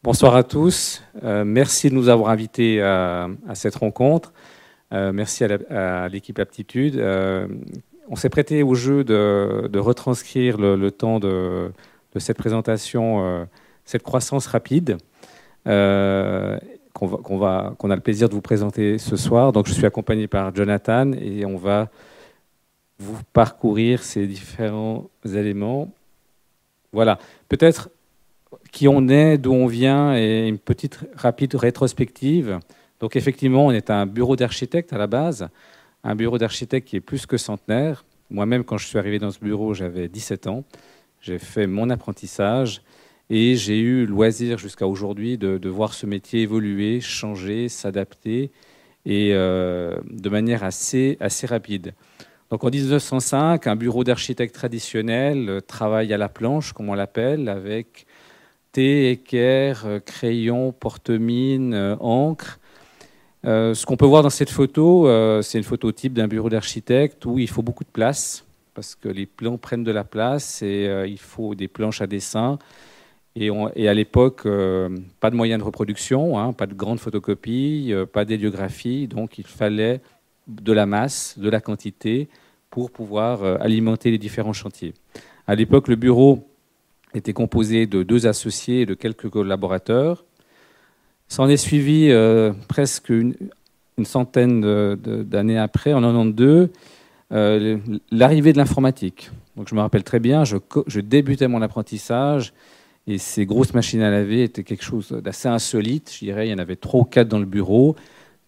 Bonsoir à tous. Merci de nous avoir invités à cette rencontre. Merci à l'équipe Aptitude. On s'est prêté au jeu de retranscrire le temps de cette présentation, cette croissance rapide qu'on a le plaisir de vous présenter ce soir. Donc, je suis accompagné par Jonathan et on va vous parcourir ces différents éléments. Voilà. Peut-être qui on est, d'où on vient et une petite rapide rétrospective. Donc effectivement, on est un bureau d'architectes à la base, un bureau d'architectes qui est plus que centenaire. Moi-même, quand je suis arrivé dans ce bureau, j'avais 17 ans. J'ai fait mon apprentissage et j'ai eu le loisir jusqu'à aujourd'hui de voir ce métier évoluer, changer, s'adapter et de manière assez rapide. Donc en 1905, un bureau d'architectes traditionnel travaille à la planche, comme on l'appelle, avec thé, équerre, crayon, porte-mine, encre. Ce qu'on peut voir dans cette photo, c'est une photo type d'un bureau d'architecte où il faut beaucoup de place parce que les plans prennent de la place et il faut des planches à dessin. Et à l'époque, pas de moyens de reproduction, hein, pas de grandes photocopies, pas d'héliographie. Donc il fallait de la masse, de la quantité pour pouvoir alimenter les différents chantiers. À l'époque, le bureau était composé de 2 associés et de quelques collaborateurs. S'en est suivi presque une centaine d'années après, en 92, l'arrivée de l'informatique. Donc je me rappelle très bien, je débutais mon apprentissage et ces grosses machines à laver étaient quelque chose d'assez insolite. Je dirais, il y en avait 3 ou 4 dans le bureau,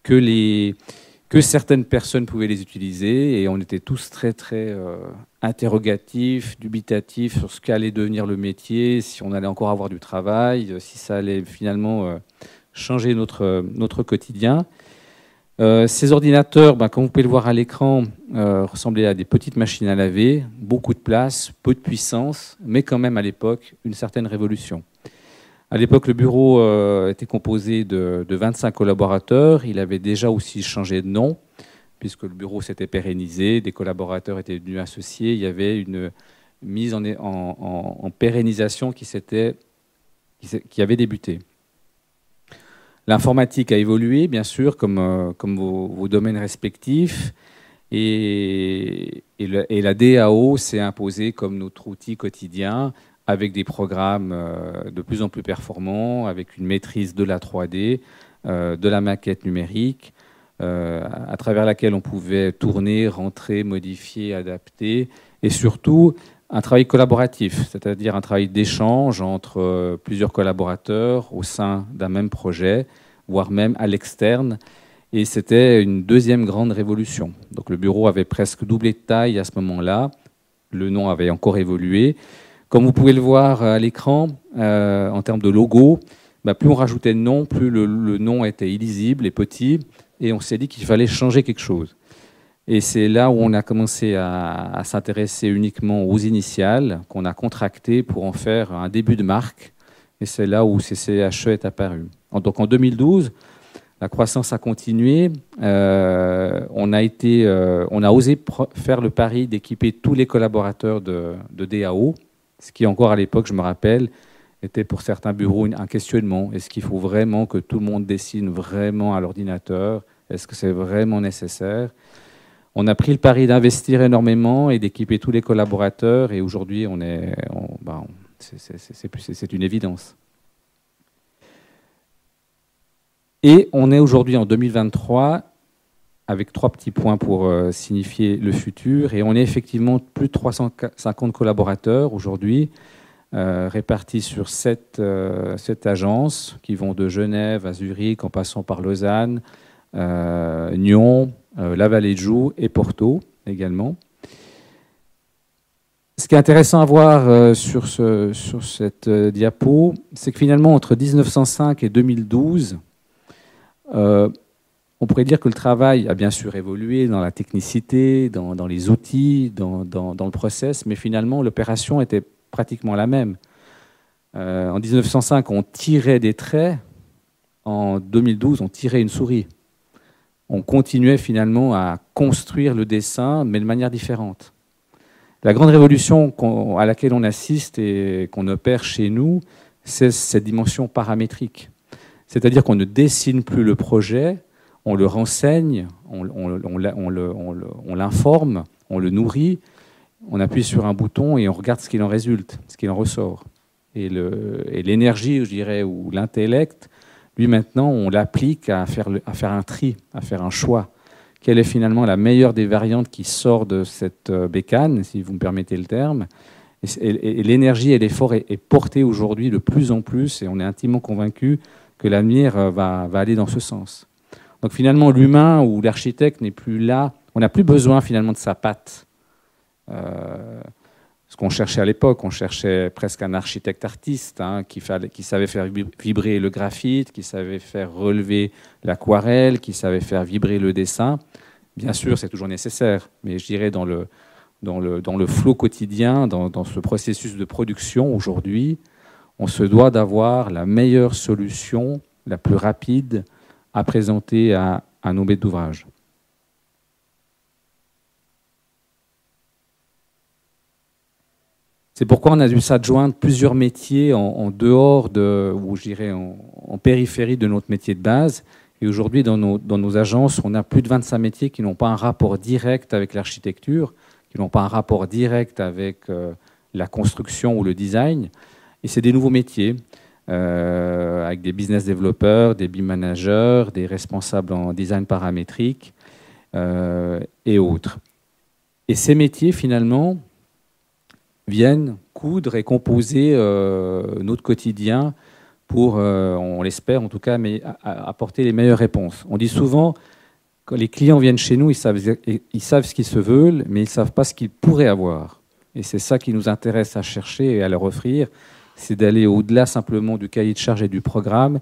que certaines personnes pouvaient les utiliser et on était tous très interrogatifs, dubitatifs sur ce qu'allait devenir le métier, si on allait encore avoir du travail, si ça allait finalement changer notre quotidien. Ces ordinateurs, comme vous pouvez le voir à l'écran, ressemblaient à des petites machines à laver, beaucoup de place, peu de puissance, mais quand même à l'époque une certaine révolution. À l'époque, le bureau était composé de 25 collaborateurs. Il avait déjà aussi changé de nom, puisque le bureau s'était pérennisé, des collaborateurs étaient devenus associés. Il y avait une mise en pérennisation qui avait débuté. L'informatique a évolué, bien sûr, comme vos domaines respectifs. Et la DAO s'est imposée comme notre outil quotidien, avec des programmes de plus en plus performants, avec une maîtrise de la 3D, de la maquette numérique, à travers laquelle on pouvait tourner, rentrer, modifier, adapter, et surtout un travail collaboratif, c'est-à-dire un travail d'échange entre plusieurs collaborateurs au sein d'un même projet, voire même à l'externe. Et c'était une deuxième grande révolution. Donc le bureau avait presque doublé de taille à ce moment-là. Le nom avait encore évolué. Comme vous pouvez le voir à l'écran, en termes de logo, plus on rajoutait de noms, plus le nom était illisible et petit, et on s'est dit qu'il fallait changer quelque chose. Et c'est là où on a commencé à s'intéresser uniquement aux initiales, qu'on a contractées pour en faire un début de marque, et c'est là où CCHE est apparu. Donc en 2012, la croissance a continué. On a osé faire le pari d'équiper tous les collaborateurs de DAO, ce qui encore à l'époque, je me rappelle, était pour certains bureaux un questionnement. Est-ce qu'il faut vraiment que tout le monde dessine vraiment à l'ordinateur? Est-ce que c'est vraiment nécessaire? On a pris le pari d'investir énormément et d'équiper tous les collaborateurs. Et aujourd'hui, c'est une évidence. Et on est aujourd'hui en 2023 avec 3 petits points pour signifier le futur. Et on est effectivement plus de 350 collaborateurs aujourd'hui, répartis sur 7 agences qui vont de Genève à Zurich en passant par Lausanne, Nyon, la Vallée de Joux et Porto également. Ce qui est intéressant à voir sur cette diapo, c'est que finalement entre 1905 et 2012, on pourrait dire que le travail a bien sûr évolué dans la technicité, dans les outils, dans le process, mais finalement l'opération était pratiquement la même. En 1905, on tirait des traits. En 2012, on tirait une souris. On continuait finalement à construire le dessin, mais de manière différente. La grande révolution à laquelle on assiste et qu'on opère chez nous, c'est cette dimension paramétrique. C'est-à-dire qu'on ne dessine plus le projet, on le renseigne, on l'informe, on le nourrit, on appuie sur un bouton et on regarde ce qu'il en résulte, ce qu'il en ressort. Et l'énergie, je dirais, ou l'intellect, lui maintenant, on l'applique à faire un tri, à faire un choix. Quelle est finalement la meilleure des variantes qui sort de cette bécane, si vous me permettez le terme. Et l'énergie et l'effort est porté aujourd'hui de plus en plus, et on est intimement convaincu que l'avenir va aller dans ce sens. Donc finalement, l'humain ou l'architecte n'est plus là, on n'a plus besoin finalement de sa patte. Ce qu'on cherchait à l'époque, on cherchait presque un architecte artiste qui savait faire vibrer le graphite, qui savait faire relever l'aquarelle, qui savait faire vibrer le dessin. Bien sûr, c'est toujours nécessaire, mais je dirais dans le flot quotidien, dans ce processus de production aujourd'hui, on se doit d'avoir la meilleure solution, la plus rapide, à présenter à nos maîtres d'ouvrage. C'est pourquoi on a dû s'adjoindre plusieurs métiers en dehors ou je dirais en périphérie de notre métier de base. Et aujourd'hui, dans nos agences, on a plus de 25 métiers qui n'ont pas un rapport direct avec l'architecture, qui n'ont pas un rapport direct avec la construction ou le design. Et c'est des nouveaux métiers, avec des business développeurs, des BIM managers, des responsables en design paramétrique et autres. Et ces métiers, finalement, viennent coudre et composer notre quotidien pour, on l'espère en tout cas, mais apporter les meilleures réponses. On dit souvent, quand les clients viennent chez nous, ils savent ce qu'ils se veulent, mais ils ne savent pas ce qu'ils pourraient avoir. Et c'est ça qui nous intéresse à chercher et à leur offrir, c'est d'aller au-delà simplement du cahier de charge et du programme,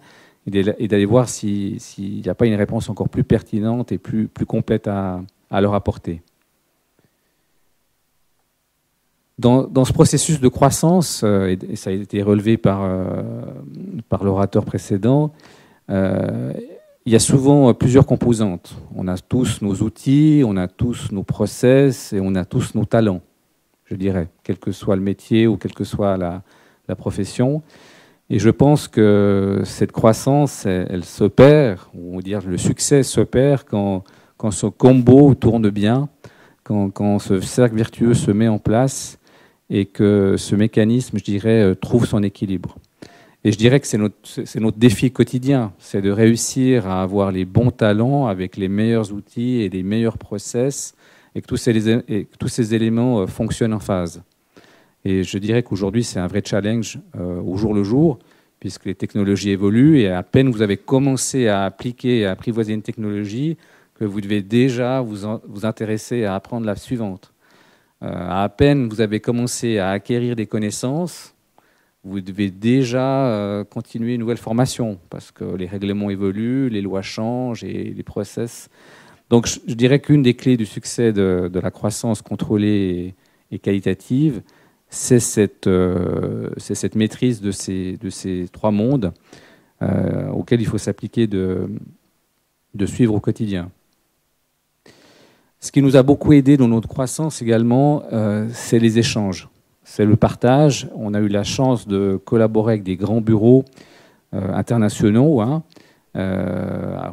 et d'aller voir s'il n'y a pas une réponse encore plus pertinente et plus complète à leur apporter. Dans ce processus de croissance, et ça a été relevé par l'orateur précédent, il y a souvent plusieurs composantes. On a tous nos outils, on a tous nos process et on a tous nos talents, je dirais, quel que soit le métier ou quelle que soit la profession. Et je pense que cette croissance, elle s'opère, ou dire le succès s'opère quand ce combo tourne bien, quand ce cercle vertueux se met en place et que ce mécanisme, je dirais, trouve son équilibre. Et je dirais que c'est notre défi quotidien, c'est de réussir à avoir les bons talents avec les meilleurs outils et les meilleurs process et que tous ces éléments fonctionnent en phase. Et je dirais qu'aujourd'hui, c'est un vrai challenge au jour le jour, puisque les technologies évoluent et à peine vous avez commencé à appliquer et à apprivoiser une technologie que vous devez déjà vous intéresser à apprendre la suivante. À peine vous avez commencé à acquérir des connaissances, vous devez déjà continuer une nouvelle formation parce que les règlements évoluent, les lois changent et les process. Donc je dirais qu'une des clés du succès de la croissance contrôlée et qualitative, c'est cette maîtrise de ces trois mondes auxquels il faut s'appliquer de suivre au quotidien. Ce qui nous a beaucoup aidé dans notre croissance également, c'est les échanges, c'est le partage. On a eu la chance de collaborer avec des grands bureaux internationaux. En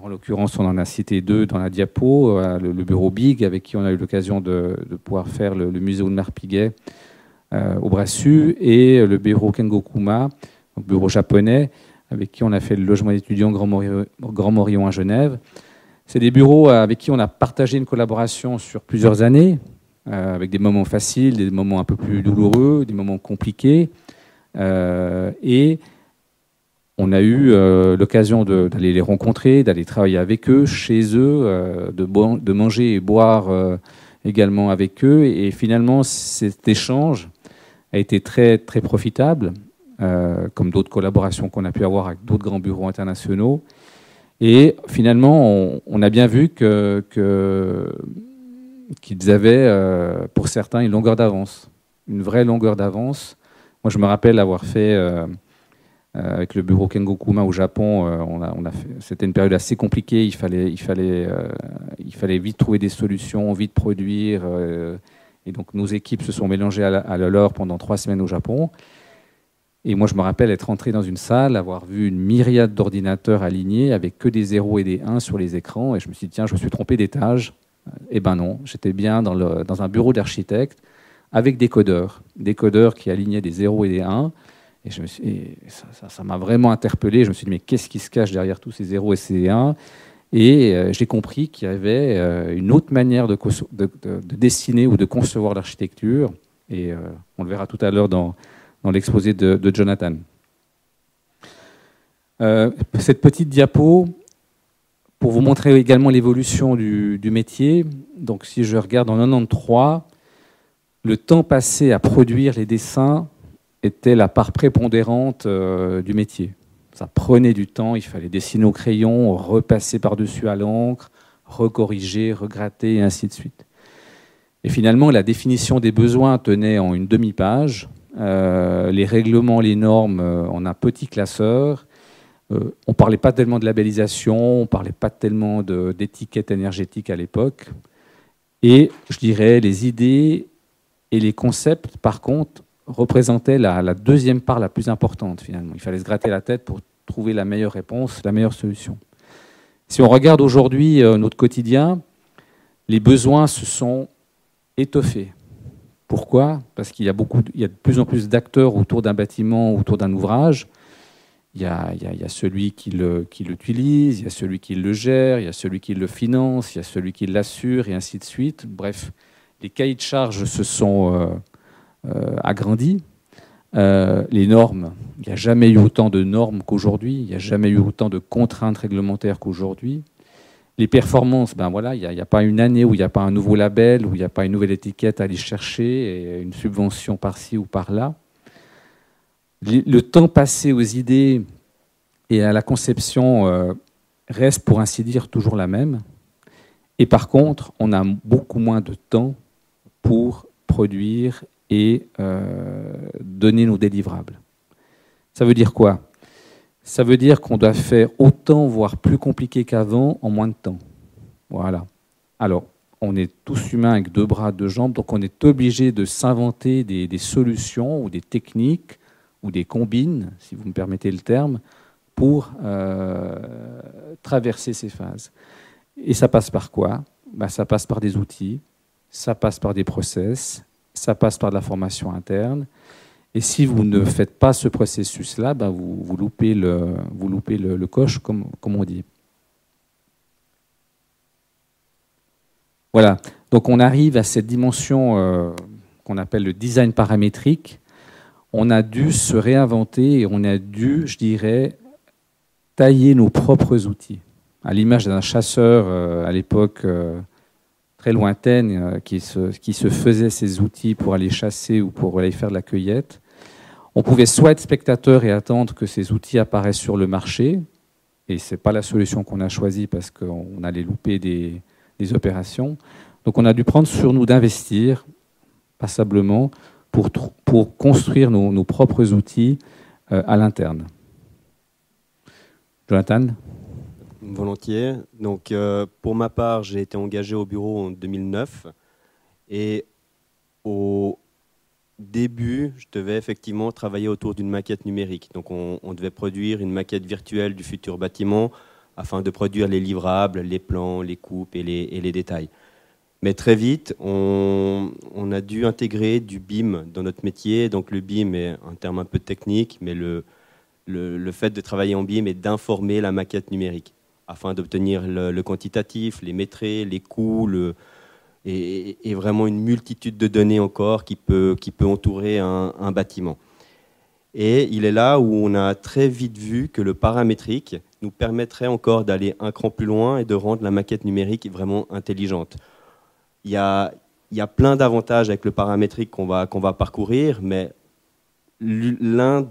l'occurrence, on en a cité deux dans la diapo. Le bureau BIG, avec qui on a eu l'occasion de pouvoir faire le musée Audemars Piguet au Brassus, et le bureau Kengokuma, le bureau japonais, avec qui on a fait le logement d'étudiants Grand Morillon à Genève. C'est des bureaux avec qui on a partagé une collaboration sur plusieurs années, avec des moments faciles, des moments un peu plus douloureux, des moments compliqués. Et on a eu l'occasion d'aller les rencontrer, d'aller travailler avec eux, chez eux, de manger et boire également avec eux. Et finalement, cet échange a été très, très profitable, comme d'autres collaborations qu'on a pu avoir avec d'autres grands bureaux internationaux. Et finalement, on a bien vu qu'ils avaient, pour certains, une longueur d'avance, une vraie longueur d'avance. Moi, je me rappelle avoir fait, avec le bureau Kengokuma au Japon, c'était une période assez compliquée. Il fallait vite trouver des solutions, vite produire. Et donc, nos équipes se sont mélangées à la leur pendant 3 semaines au Japon. Et moi, je me rappelle être entré dans une salle, avoir vu une myriade d'ordinateurs alignés avec que des 0 et des 1 sur les écrans. Et je me suis dit, tiens, je me suis trompé d'étage. Eh ben non, j'étais bien dans un bureau d'architecte avec des codeurs qui alignaient des 0 et des 1. Et ça m'a vraiment interpellé. Je me suis dit, mais qu'est-ce qui se cache derrière tous ces 0 et ces 1? Et j'ai compris qu'il y avait une autre manière de dessiner ou de concevoir l'architecture. Et on le verra tout à l'heure dans l'exposé de Jonathan. Cette petite diapo, pour vous montrer également l'évolution du métier. Donc si je regarde en 93, le temps passé à produire les dessins était la part prépondérante du métier. Ça prenait du temps, il fallait dessiner au crayon, repasser par-dessus à l'encre, recorriger, regratter, et ainsi de suite. Et finalement, la définition des besoins tenait en une demi-page. Les règlements, les normes en un petit classeur. On ne parlait pas tellement de labellisation, on ne parlait pas tellement d'étiquette énergétique à l'époque. Et je dirais, les idées et les concepts, par contre, représentaient la deuxième part la plus importante, finalement. Il fallait se gratter la tête pour trouver la meilleure réponse, la meilleure solution. Si on regarde aujourd'hui notre quotidien, les besoins se sont étoffés. Pourquoi? Parce qu'il y a de plus en plus d'acteurs autour d'un bâtiment, autour d'un ouvrage. Il y a celui qui l'utilise, il y a celui qui le gère, il y a celui qui le finance, il y a celui qui l'assure, et ainsi de suite. Bref, les cahiers de charges se sont agrandis. Les normes, il n'y a jamais eu autant de normes qu'aujourd'hui, il n'y a jamais eu autant de contraintes réglementaires qu'aujourd'hui. Les performances, ben voilà, il n'y a pas une année où il n'y a pas un nouveau label, où il n'y a pas une nouvelle étiquette à aller chercher, et une subvention par-ci ou par-là. Le temps passé aux idées et à la conception reste, pour ainsi dire, toujours la même. Et par contre, on a beaucoup moins de temps pour produire et donner nos délivrables. Ça veut dire quoi? Ça veut dire qu'on doit faire autant, voire plus compliqué qu'avant, en moins de temps. Voilà. Alors, on est tous humains avec 2 bras, 2 jambes, donc on est obligé de s'inventer des solutions ou des techniques ou des combines, si vous me permettez le terme, pour traverser ces phases. Et ça passe par quoi? Ben, ça passe par des outils, ça passe par des process, ça passe par de la formation interne. Et si vous ne faites pas ce processus-là, ben vous loupez le coche, comme on dit. Voilà. Donc on arrive à cette dimension qu'on appelle le design paramétrique. On a dû se réinventer et on a dû, je dirais, tailler nos propres outils. À l'image d'un chasseur à l'époque très lointaine qui se faisait ses outils pour aller chasser ou pour aller faire de la cueillette. On pouvait soit être spectateur et attendre que ces outils apparaissent sur le marché, et ce n'est pas la solution qu'on a choisie parce qu'on allait louper des opérations. Donc on a dû prendre sur nous d'investir passablement pour construire nos propres outils à l'interne. Jonathan? Volontiers. Donc, pour ma part, j'ai été engagé au bureau en 2009 et au début, je devais effectivement travailler autour d'une maquette numérique. Donc, on devait produire une maquette virtuelle du futur bâtiment afin de produire les livrables, les plans, les coupes et les détails. Mais très vite, on a dû intégrer du BIM dans notre métier. Donc, le BIM est un terme un peu technique, mais le fait de travailler en BIM est d'informer la maquette numérique afin d'obtenir le quantitatif, les métrés, les coûts, et vraiment une multitude de données encore qui peut entourer un bâtiment. Et il est là où on a très vite vu que le paramétrique nous permettrait encore d'aller un cran plus loin et de rendre la maquette numérique vraiment intelligente. Il y a plein d'avantages avec le paramétrique qu'on va parcourir, mais un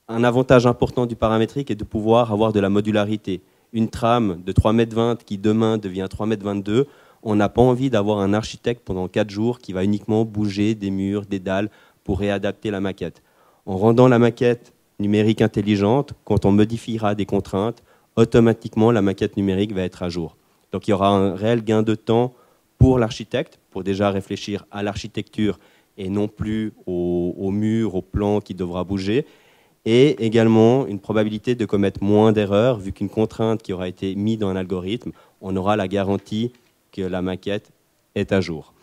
avantage important du paramétrique est de pouvoir avoir de la modularité. Une trame de 3,20 m qui demain devient 3,22 m, on n'a pas envie d'avoir un architecte pendant 4 jours qui va uniquement bouger des murs, des dalles pour réadapter la maquette. En rendant la maquette numérique intelligente, quand on modifiera des contraintes, automatiquement la maquette numérique va être à jour. Donc il y aura un réel gain de temps pour l'architecte, pour déjà réfléchir à l'architecture et non plus au mur, au plan qui devra bouger. et également une probabilité de commettre moins d'erreurs, vu qu'une contrainte qui aura été mise dans un algorithme, on aura la garantie que la maquette est à jour.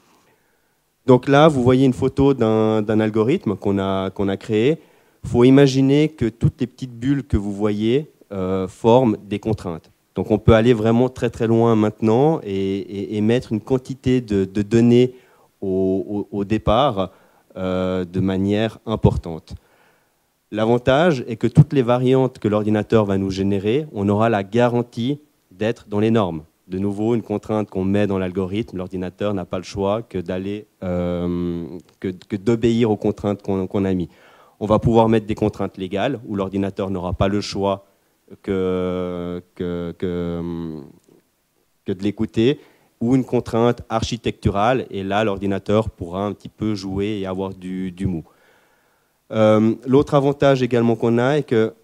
Donc là, vous voyez une photo d'un algorithme qu'on a créé. Il faut imaginer que toutes les petites bulles que vous voyez forment des contraintes. Donc on peut aller vraiment très très loin maintenant et mettre une quantité de données au départ de manière importante. L'avantage est que toutes les variantes que l'ordinateur va nous générer, on aura la garantie d'être dans les normes. De nouveau, une contrainte qu'on met dans l'algorithme, l'ordinateur n'a pas le choix que d'obéir aux contraintes qu'on a mises. On va pouvoir mettre des contraintes légales où l'ordinateur n'aura pas le choix que de l'écouter, ou une contrainte architecturale, et là l'ordinateur pourra un petit peu jouer et avoir du mou. L'autre avantage également qu'on a est que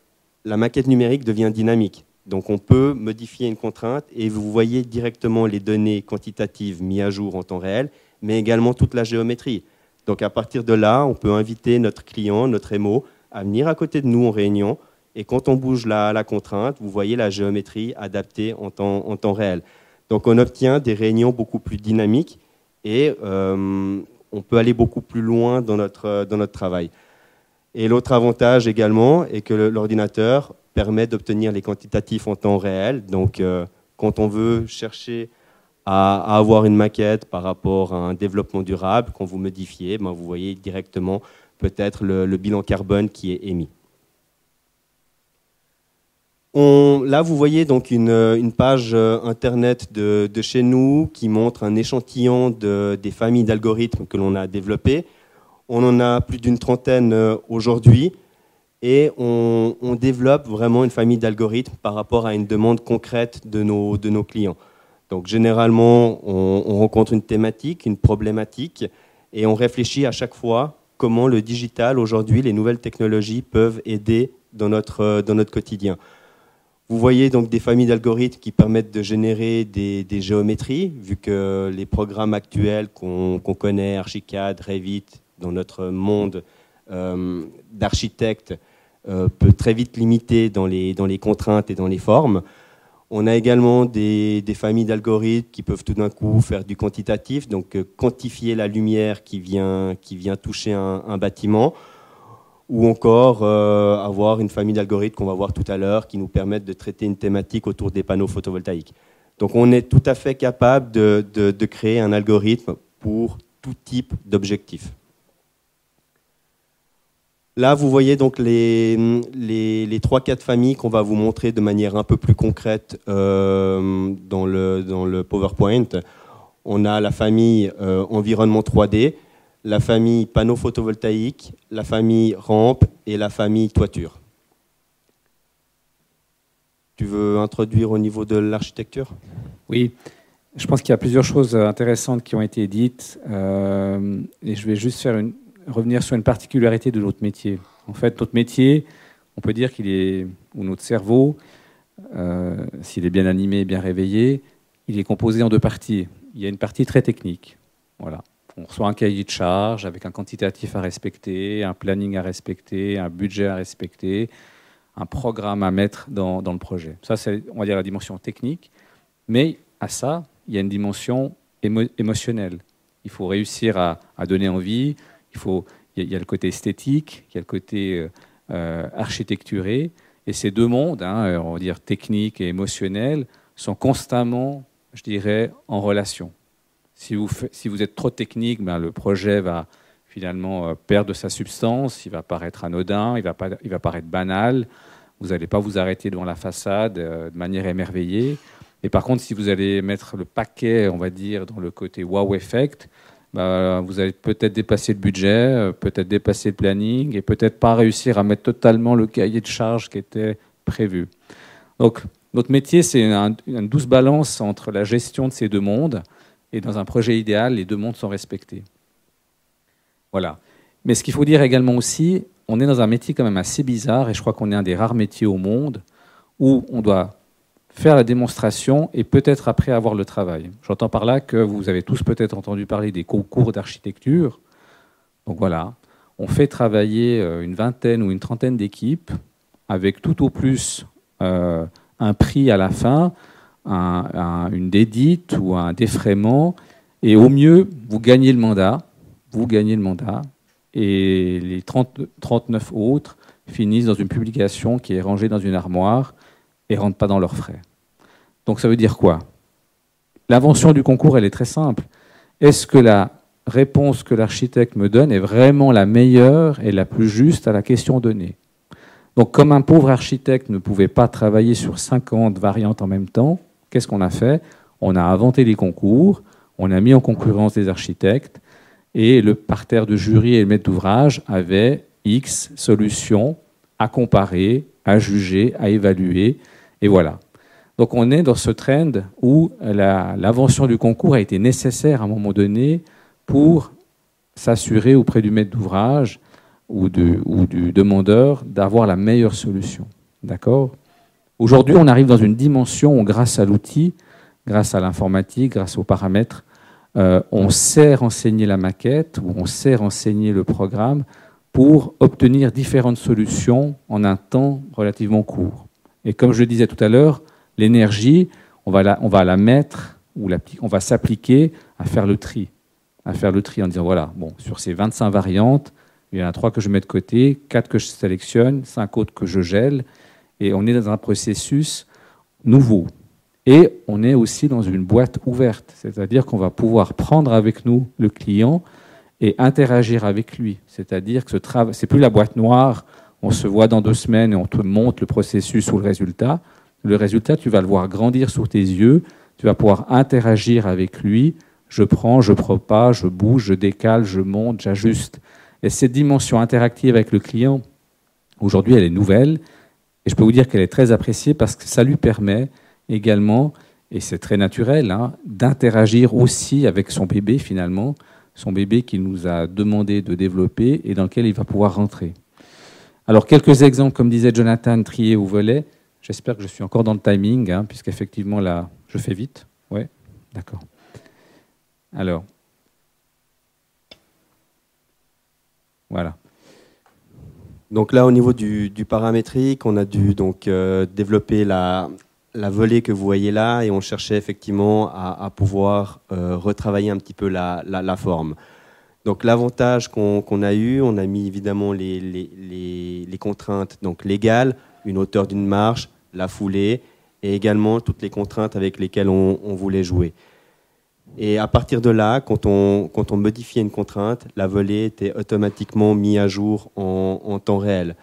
la maquette numérique devient dynamique. Donc on peut modifier une contrainte et vous voyez directement les données quantitatives mises à jour en temps réel, mais également toute la géométrie. Donc à partir de là, on peut inviter notre client, notre MO, à venir à côté de nous en réunion, et quand on bouge la contrainte, vous voyez la géométrie adaptée en temps réel. Donc on obtient des réunions beaucoup plus dynamiques et on peut aller beaucoup plus loin dans notre travail. Et l'autre avantage également est que l'ordinateur permet d'obtenir les quantitatifs en temps réel. Donc quand on veut chercher à avoir une maquette par rapport à un développement durable, quand vous modifiez, ben vous voyez directement peut-être le bilan carbone qui est émis. Là, vous voyez donc une page internet de chez nous qui montre un échantillon des familles d'algorithmes que l'on a développées. On en a plus d'une trentaine aujourd'hui et on développe vraiment une famille d'algorithmes par rapport à une demande concrète de nos clients. Donc généralement, on rencontre une thématique, une problématique et on réfléchit à chaque fois comment le digital, aujourd'hui, les nouvelles technologies peuvent aider dans notre quotidien. Vous voyez donc des familles d'algorithmes qui permettent de générer des géométries, vu que les programmes actuels qu'on connaît, Archicad, Revit, dans notre monde d'architectes, peut très vite limiter dans les contraintes et dans les formes. On a également des familles d'algorithmes qui peuvent tout d'un coup faire du quantitatif, donc quantifier la lumière qui vient toucher un bâtiment, ou encore avoir une famille d'algorithmes qu'on va voir tout à l'heure qui nous permettent de traiter une thématique autour des panneaux photovoltaïques. Donc on est tout à fait capable de créer un algorithme pour tout type d'objectif. Là, vous voyez donc les 3-4 familles qu'on va vous montrer de manière un peu plus concrète dans le PowerPoint. On a la famille environnement 3D, la famille panneaux photovoltaïques, la famille rampe et la famille toiture. Tu veux introduire au niveau de l'architecture ? Oui, je pense qu'il y a plusieurs choses intéressantes qui ont été dites et je vais juste revenir sur une particularité de notre métier. En fait, notre métier, on peut dire ou notre cerveau, s'il est bien animé, bien réveillé, il est composé en deux parties. Il y a une partie très technique, voilà. On reçoit un cahier de charge avec un quantitatif à respecter, un planning à respecter, un budget à respecter, un programme à mettre dans le projet. Ça, c'est, on va dire, la dimension technique. Mais à ça, il y a une dimension émotionnelle. Il faut réussir à donner envie. Il y a le côté esthétique, il y a le côté architecturé. Et ces deux mondes, on va dire technique et émotionnel, sont constamment, je dirais, en relation. Si vous êtes trop technique, le projet va finalement perdre de sa substance, il va paraître anodin, il va paraître banal, vous n'allez pas vous arrêter devant la façade de manière émerveillée. Et par contre, si vous allez mettre le paquet, on va dire, dans le côté wow effect, vous allez peut-être dépasser le budget, peut-être dépasser le planning et peut-être pas réussir à mettre totalement le cahier de charge qui était prévu. Donc, notre métier, c'est une douce balance entre la gestion de ces deux mondes. Et dans un projet idéal, les deux mondes sont respectés. Voilà. Mais ce qu'il faut dire également aussi, on est dans un métier quand même assez bizarre, et je crois qu'on est un des rares métiers au monde où on doit faire la démonstration et peut-être après avoir le travail. J'entends par là que vous avez tous peut-être entendu parler des concours d'architecture. Donc voilà, on fait travailler une vingtaine ou une trentaine d'équipes avec tout au plus un prix à la fin, une dédite ou un défraiement, et au mieux, vous gagnez le mandat, et les 39 autres finissent dans une publication qui est rangée dans une armoire et ne rentrent pas dans leurs frais. Donc ça veut dire quoi? L'invention du concours, elle est très simple. Est-ce que la réponse que l'architecte me donne est vraiment la meilleure et la plus juste à la question donnée? Donc comme un pauvre architecte ne pouvait pas travailler sur 50 variantes en même temps, qu'est-ce qu'on a fait? On a inventé les concours, on a mis en concurrence des architectes, et le parterre de jury et le maître d'ouvrage avaient X solutions à comparer, à juger, à évaluer, et voilà. Donc on est dans ce trend où l'invention du concours a été nécessaire à un moment donné pour s'assurer auprès du maître d'ouvrage ou du demandeur d'avoir la meilleure solution. D'accord? Aujourd'hui, on arrive dans une dimension où, grâce à l'outil, grâce à l'informatique, grâce aux paramètres, on sait renseigner la maquette ou on sait renseigner le programme pour obtenir différentes solutions en un temps relativement court. Et comme je le disais tout à l'heure, l'énergie, on va la mettre, on va s'appliquer à faire le tri. À faire le tri en disant, voilà, bon, sur ces 25 variantes, il y en a 3 que je mets de côté, 4 que je sélectionne, 5 autres que je gèle, et on est dans un processus nouveau. Et on est aussi dans une boîte ouverte, c'est-à-dire qu'on va pouvoir prendre avec nous le client et interagir avec lui. C'est-à-dire que c'est plus la boîte noire, on se voit dans 2 semaines et on te montre le processus ou le résultat. Le résultat, tu vas le voir grandir sous tes yeux, tu vas pouvoir interagir avec lui. Je prends, je propage, je bouge, je décale, je monte, j'ajuste. Et cette dimension interactive avec le client, aujourd'hui, elle est nouvelle. Et je peux vous dire qu'elle est très appréciée parce que ça lui permet également, et c'est très naturel, hein, d'interagir aussi avec son bébé finalement, son bébé qu'il nous a demandé de développer et dans lequel il va pouvoir rentrer. Alors quelques exemples, comme disait Jonathan, trier au volet. J'espère que je suis encore dans le timing, hein, puisqu'effectivement là, je fais vite. Ouais, d'accord. Alors, voilà. Donc là, au niveau du paramétrique, on a dû donc développer la volée que vous voyez là, et on cherchait effectivement à pouvoir retravailler un petit peu la forme. Donc l'avantage qu'on a eu, on a mis évidemment les contraintes donc légales, une hauteur d'une marche, la foulée, et également toutes les contraintes avec lesquelles on voulait jouer. Et à partir de là, quand on modifiait une contrainte, la volée était automatiquement mise à jour en temps réel.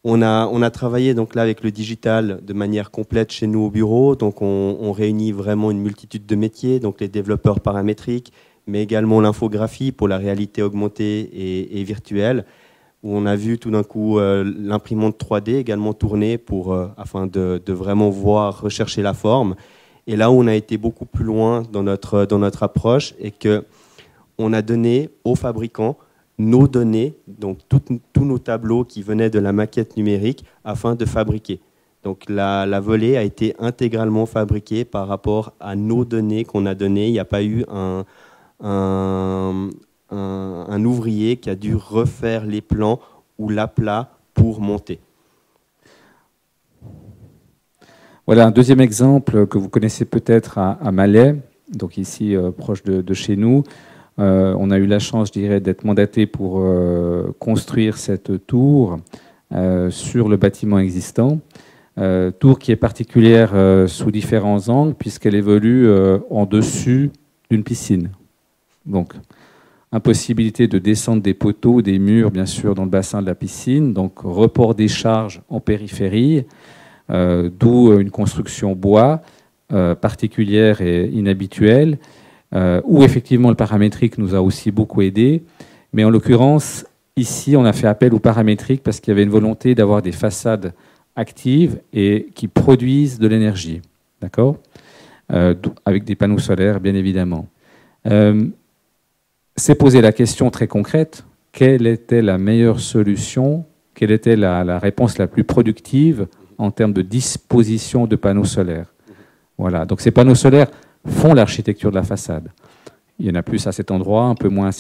On a travaillé donc là avec le digital de manière complète chez nous au bureau. Donc on réunit vraiment une multitude de métiers, donc les développeurs paramétriques, mais également l'infographie pour la réalité augmentée et virtuelle, où on a vu tout d'un coup l'imprimante 3D également tourner afin de vraiment voir, rechercher la forme. Et là où on a été beaucoup plus loin dans notre approche, et qu'on a donné aux fabricants nos données, donc tous nos tableaux qui venaient de la maquette numérique, afin de fabriquer. Donc la volée a été intégralement fabriquée par rapport à nos données qu'on a données. Il n'y a pas eu un ouvrier qui a dû refaire les plans ou l'aplat pour monter. Voilà un deuxième exemple que vous connaissez peut-être à Malais, donc ici proche de chez nous. On a eu la chance, je dirais, d'être mandaté pour construire cette tour sur le bâtiment existant. Tour qui est particulière sous différents angles puisqu'elle évolue en dessus d'une piscine. Donc, impossibilité de descendre des poteaux, des murs, bien sûr, dans le bassin de la piscine. Donc, report des charges en périphérie, d'où une construction bois particulière et inhabituelle, où effectivement le paramétrique nous a aussi beaucoup aidé. Mais en l'occurrence, ici, on a fait appel au paramétrique parce qu'il y avait une volonté d'avoir des façades actives et qui produisent de l'énergie, d'accord, avec des panneaux solaires, bien évidemment. C'est poser la question très concrète, quelle était la meilleure solution, quelle était la réponse la plus productive en termes de disposition de panneaux solaires. Voilà. Donc ces panneaux solaires font l'architecture de la façade. Il y en a plus à cet endroit, un peu moins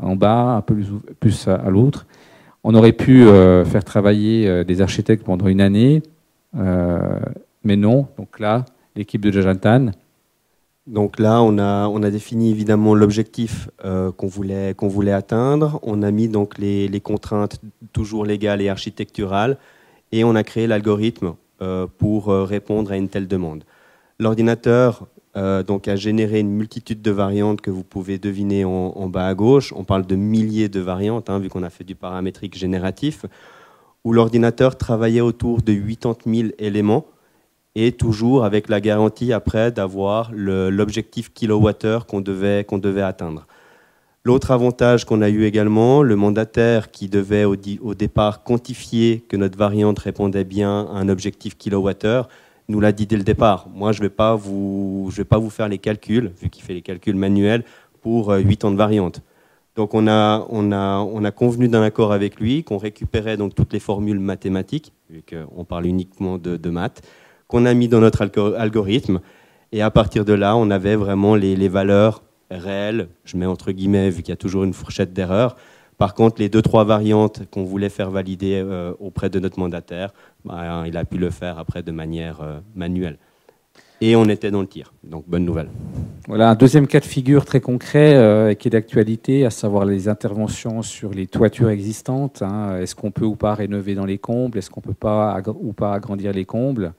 en bas, un peu plus à l'autre. On aurait pu faire travailler des architectes pendant une année, mais non. Donc là, l'équipe de Jonathan. Donc là, on a défini évidemment l'objectif qu'on voulait atteindre. On a mis donc les contraintes toujours légales et architecturales, et on a créé l'algorithme pour répondre à une telle demande. L'ordinateur donc a généré une multitude de variantes que vous pouvez deviner en bas à gauche. On parle de milliers de variantes, vu qu'on a fait du paramétrique génératif, où l'ordinateur travaillait autour de 80 000 éléments, et toujours avec la garantie après d'avoir l'objectif kilowattheure qu'on devait atteindre. L'autre avantage qu'on a eu également, le mandataire qui devait au départ quantifier que notre variante répondait bien à un objectif kilowattheure, nous l'a dit dès le départ. Moi, je ne vais pas vous faire les calculs, vu qu'il fait les calculs manuels, pour 8 ans de variante. Donc on a convenu d'un accord avec lui, qu'on récupérait donc toutes les formules mathématiques, vu qu'on parle uniquement de maths, qu'on a mis dans notre algorithme. Et à partir de là, on avait vraiment les valeurs réelles, je mets entre guillemets, vu qu'il y a toujours une fourchette d'erreur. Par contre, les 2-3 variantes qu'on voulait faire valider auprès de notre mandataire, il a pu le faire après de manière manuelle. Et on était dans le tir, donc bonne nouvelle. Voilà, un deuxième cas de figure très concret qui est d'actualité, à savoir les interventions sur les toitures existantes. Est-ce qu'on peut ou pas rénover dans les combles? Est-ce qu'on peut pas ou pas agrandir les combles?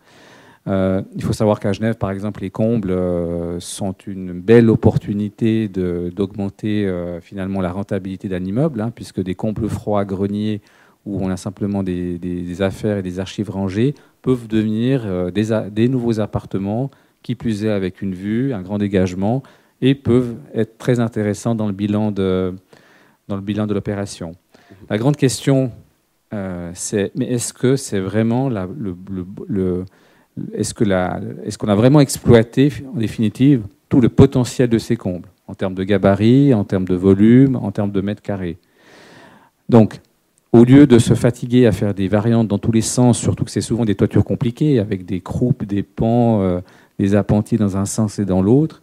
Il faut savoir qu'à Genève, par exemple, les combles sont une belle opportunité d'augmenter finalement la rentabilité d'un immeuble, puisque des combles froids, greniers, où on a simplement des affaires et des archives rangées, peuvent devenir des nouveaux appartements, qui plus est avec une vue, un grand dégagement, et peuvent être très intéressants dans le bilan de l'opération. La grande question, c'est, mais est-ce que c'est vraiment est-ce qu'on a vraiment exploité, en définitive, tout le potentiel de ces combles, en termes de gabarit, en termes de volume, en termes de mètres carrés? Donc, au lieu de se fatiguer à faire des variantes dans tous les sens, surtout que c'est souvent des toitures compliquées, avec des croupes, des pans, des appentis dans un sens et dans l'autre,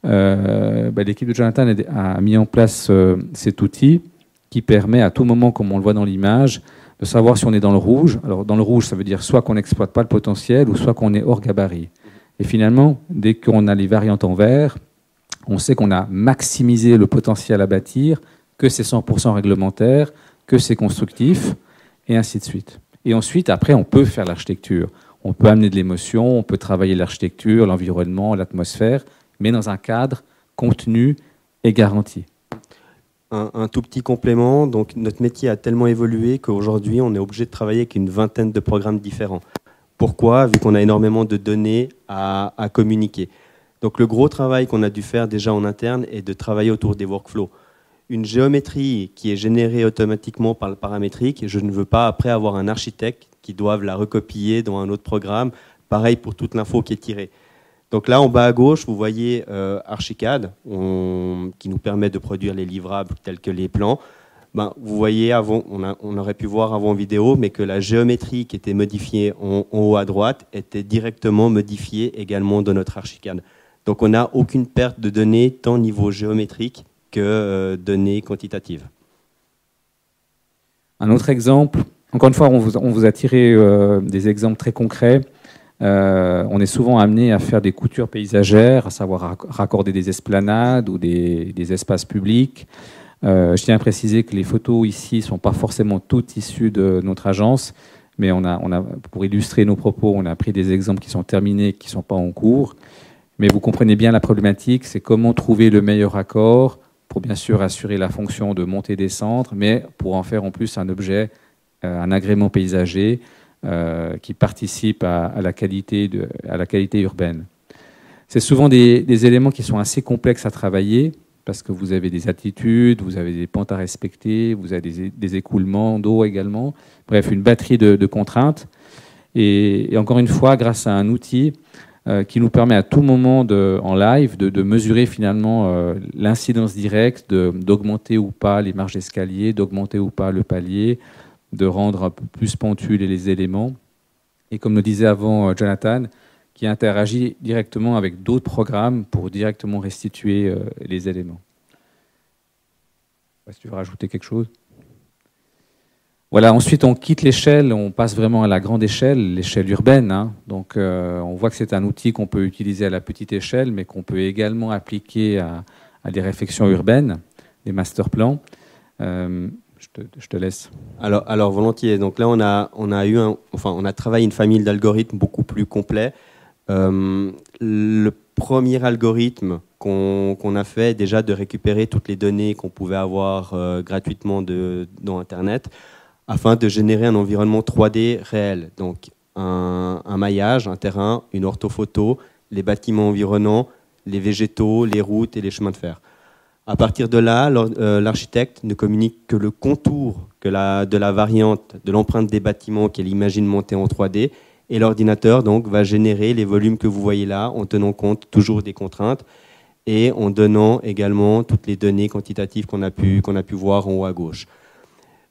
l'équipe de Jonathan a mis en place cet outil qui permet à tout moment, comme on le voit dans l'image, de savoir si on est dans le rouge. Alors, dans le rouge, ça veut dire soit qu'on n'exploite pas le potentiel, ou soit qu'on est hors gabarit. Et finalement, dès qu'on a les variantes en vert, on sait qu'on a maximisé le potentiel à bâtir, que c'est 100% réglementaire, que c'est constructif, et ainsi de suite. Et ensuite, après, on peut faire l'architecture. On peut amener de l'émotion, on peut travailler l'architecture, l'environnement, l'atmosphère, mais dans un cadre contenu et garanti. Un tout petit complément, donc notre métier a tellement évolué qu'aujourd'hui on est obligé de travailler avec une vingtaine de programmes différents. Pourquoi? Vu qu'on a énormément de données à communiquer. Donc le gros travail qu'on a dû faire déjà en interne est de travailler autour des workflows. Une géométrie qui est générée automatiquement par le paramétrique, je ne veux pas après avoir un architecte qui doive la recopier dans un autre programme. Pareil pour toute l'info qui est tirée. Donc là, en bas à gauche, vous voyez Archicad, qui nous permet de produire les livrables tels que les plans. Vous voyez, avant, on aurait pu voir avant en vidéo, mais que la géométrie qui était modifiée en haut à droite était directement modifiée également dans notre Archicad. Donc on n'a aucune perte de données, tant au niveau géométrique que données quantitatives. Un autre exemple, encore une fois, on vous a tiré des exemples très concrets. On est souvent amené à faire des coutures paysagères, à savoir raccorder des esplanades ou des espaces publics. Je tiens à préciser que les photos ici ne sont pas forcément toutes issues de notre agence, mais pour illustrer nos propos, on a pris des exemples qui sont terminés, qui ne sont pas en cours. Mais vous comprenez bien la problématique, c'est comment trouver le meilleur raccord pour bien sûr assurer la fonction de montée-descendre, mais pour en faire en plus un objet, un agrément paysager, qui participent à la qualité urbaine. C'est souvent des éléments qui sont assez complexes à travailler parce que vous avez des altitudes, vous avez des pentes à respecter, vous avez des écoulements d'eau également. Bref, une batterie de contraintes. Et encore une fois, grâce à un outil qui nous permet à tout moment en live de mesurer finalement l'incidence directe, d'augmenter ou pas les marges d'escalier, d'augmenter ou pas le palier, de rendre un peu plus pentules les éléments. Et comme le disait avant Jonathan, qui interagit directement avec d'autres programmes pour directement restituer les éléments. Si tu veux rajouter quelque chose. Voilà, ensuite on quitte l'échelle, on passe vraiment à la grande échelle, l'échelle urbaine. Hein. Donc on voit que c'est un outil qu'on peut utiliser à la petite échelle, mais qu'on peut également appliquer à des réflexions urbaines, des master plans. Je te laisse. Alors volontiers. Donc là, on a travaillé une famille d'algorithmes beaucoup plus complets. Le premier algorithme qu'on a fait, déjà de récupérer toutes les données qu'on pouvait avoir gratuitement dans Internet, afin de générer un environnement 3D réel. Donc un maillage, un terrain, une orthophoto, les bâtiments environnants, les végétaux, les routes et les chemins de fer. À partir de là, l'architecte ne communique que le contour de la variante de l'empreinte des bâtiments qu'il imagine monter en 3D, et l'ordinateur donc va générer les volumes que vous voyez là en tenant compte toujours des contraintes et en donnant également toutes les données quantitatives qu'on a pu voir en haut à gauche.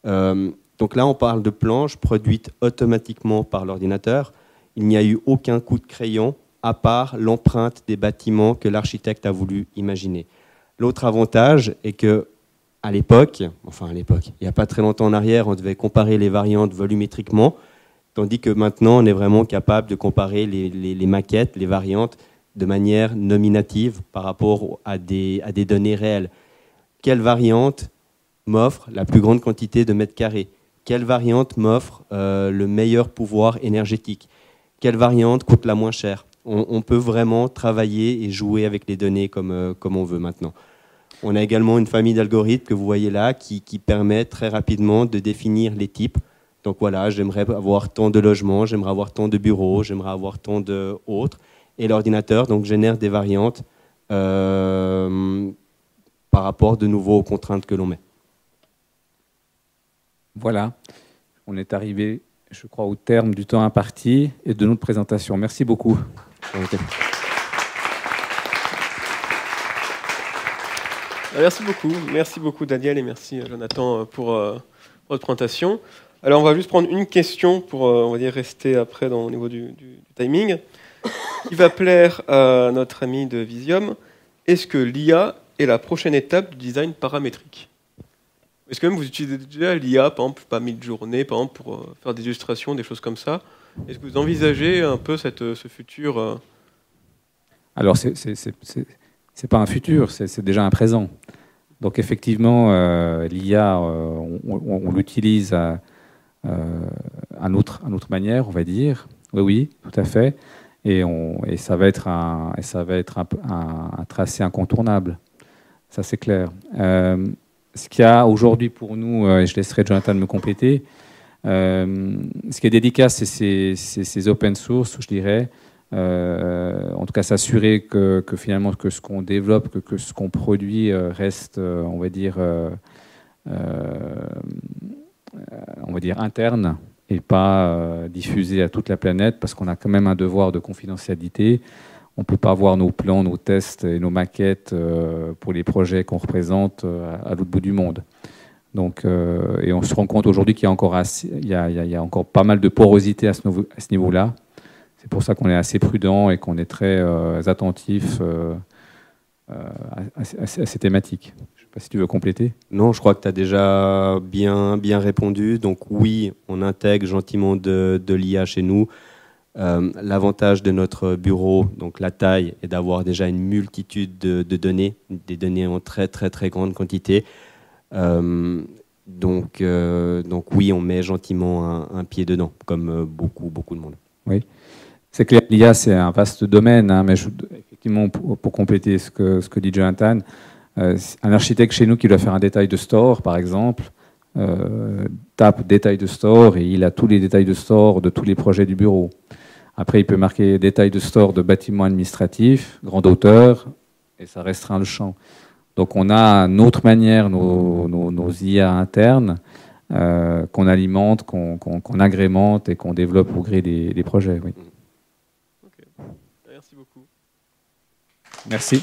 Donc là, on parle de planches produites automatiquement par l'ordinateur. Il n'y a eu aucun coup de crayon à part l'empreinte des bâtiments que l'architecte a voulu imaginer. L'autre avantage est que à l'époque, il n'y a pas très longtemps en arrière, on devait comparer les variantes volumétriquement, tandis que maintenant, on est vraiment capable de comparer les maquettes, les variantes, de manière nominative par rapport à des données réelles. Quelle variante m'offre la plus grande quantité de mètres carrés? Quelle variante m'offre le meilleur pouvoir énergétique? Quelle variante coûte la moins chère? On peut vraiment travailler et jouer avec les données comme on veut maintenant. On a également une famille d'algorithmes que vous voyez là qui permet très rapidement de définir les types. Donc voilà, j'aimerais avoir tant de logements, j'aimerais avoir tant de bureaux, j'aimerais avoir tant d'autres. Et l'ordinateur donc génère des variantes par rapport de nouveau aux contraintes que l'on met. Voilà, on est arrivé, je crois, au terme du temps imparti et de notre présentation. Merci beaucoup. Merci beaucoup Daniel et merci Jonathan pour votre présentation. Alors on va juste prendre une question pour on va dire rester après au niveau du timing, qui va plaire à notre ami de Visium. Est-ce que l'IA est la prochaine étape du design paramétrique? Est-ce que même vous utilisez déjà l'IA, par exemple, pas mid-journée, par exemple, pour faire des illustrations, des choses comme ça? Est-ce que vous envisagez un peu ce futur Alors, c'est pas un futur, c'est déjà un présent. Donc, effectivement, l'IA, on l'utilise à notre manière, on va dire. Oui, tout à fait. Et ça va être un tracé incontournable. Ça, c'est clair. Ce qu'il y a aujourd'hui pour nous, et je laisserai Jonathan me compléter, ce qui est délicat, c'est ces open source, je dirais. En tout cas, s'assurer que finalement que ce qu'on développe, que ce qu'on produit reste, on va dire interne et pas diffusé à toute la planète, parce qu'on a quand même un devoir de confidentialité. On ne peut pas voir nos plans, nos tests et nos maquettes pour les projets qu'on représente à l'autre bout du monde. Donc, et on se rend compte aujourd'hui qu'il y a encore pas mal de porosité à ce niveau-là. C'est pour ça qu'on est assez prudent et qu'on est très attentif à ces thématiques. Je ne sais pas si tu veux compléter. Non, je crois que tu as déjà bien répondu. Donc oui, on intègre gentiment de l'IA chez nous. L'avantage de notre bureau, donc la taille, est d'avoir déjà une multitude de données, des données en très très très grande quantité. Donc oui, on met gentiment un pied dedans, comme beaucoup de monde. Oui, c'est clair. L'IA, c'est un vaste domaine, hein, mais effectivement, pour compléter ce que dit Jonathan, un architecte chez nous qui doit faire un détail de store, par exemple, tape détail de store et il a tous les détails de store de tous les projets du bureau. Après, il peut marquer détail de store de bâtiments administratifs, grande hauteur, et ça restreint le champ. Donc on a une autre manière, nos IA internes, qu'on alimente, qu'on agrémente et qu'on développe au gré des projets. Oui. Okay. Merci beaucoup. Merci.